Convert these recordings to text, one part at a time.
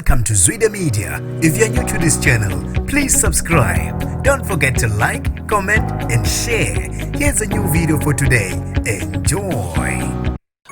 Welcome to Zwida Media. If you're new to this channel, please subscribe. Don't forget to like, comment and share. Here's a new video for today. Enjoy.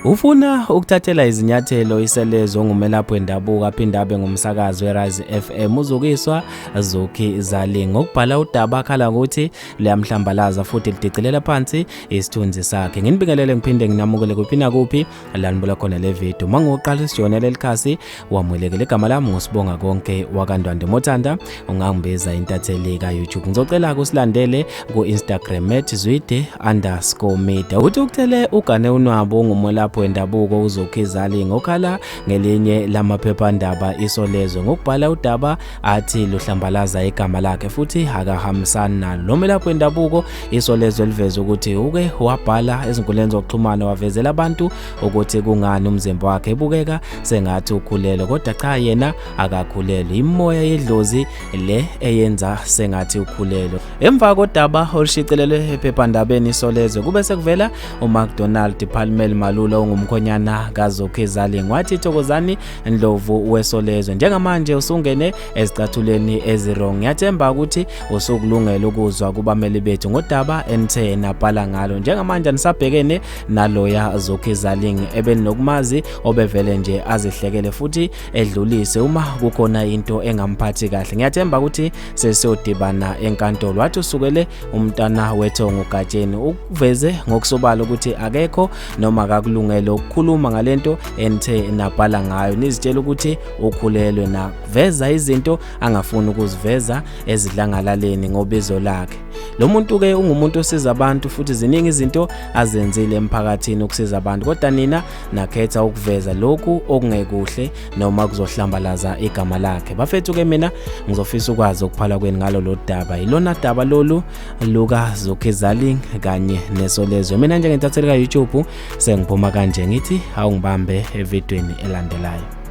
Ufuna ukuthathela izinyathelo iSolezwe ngomelaphi wendabuko aphinde abe ngumsakazi weRise FM uzukiswa Zukizale ngokubhala udaba akhala ukuthi luyamhlambalaza futhi lidicilela phansi isithunzi sakhe. Nginibingelele ngiphinde nginamukele kuphi na kuphi lanibula khona le video. Mangoqala isijonele likhasi wamwelekele igama lami ngosibonga konke wakandwande Mothanda ungangibeza intatheli ka YouTube. Ngizocela ukusilandele ku Instagram @zwide_media. Uthi ukuthele ugane unwabo ngomelaphi wendabuko uzokizali ngokhala ngelinye lamaphephandaba iSolezwe ngokubhala udaba athi luhlambalaza igama lakhe futhi akahambisani nalo. Nomelaphi wendabuko iSolezwe liveza ukuthi uke wabhala ezinkundleni zokuxhumana wavezela abantu ukuthi kungani umzimba wakhe ebukeka sengathi ukhulelwe, kodwa cha yena akakhulelwe. Imoya yedlozi le eyenza sengathi ukhulelwe. Emva kodaba olushicilelwe ephephandabeni iSolezwe kube sekuvela uMcDonald Palmel Malula ngumkhonyana kaZokizali wathi Thokozani Ndlovu weSolezwe njengamanje usungene ezicathuleni ezirong. Ngiyathemba ukuthi usukulungela ukuzwa kubameli bethu ngodaba enithe nabhala ngalo. Njengamanje nisabhekene naloya Zokizali ebenokumazi obevele nje azihlekele futhi edlulise uma kukhona into engamphathi kahle. Ngiyathemba ukuthi sesiyodibana enkantolo. Wathi usukele umntana wethongo ugatsheni ukuveze ngokusobala ukuthi akekho noma akakulungele ukukhuluma ngalento enithe nabhala ngayo. Nizitshela ukuthi ukhulelwe na veza izinto angafuni ukuziveza ezidlangalaleni ngobizo lakhe. Lo muntu ke ungumuntu osiza abantu futhi ziningi izinto azenzile emphakathini ukusiza abantu, kodwa nina nakhetha ukuveza lokhu okungekuhle noma kuzohlambalaza igama lakhe. Bafethu ke mina ngizofisa ukwazi ukuphala kweni ngalo lo daba. Ilona daba lolu luka Zokizali kanye neSolezwe. Mina nje ngithathele ka YouTube sengiphuma kanje ngithi awungibambe evidweni elandelayo.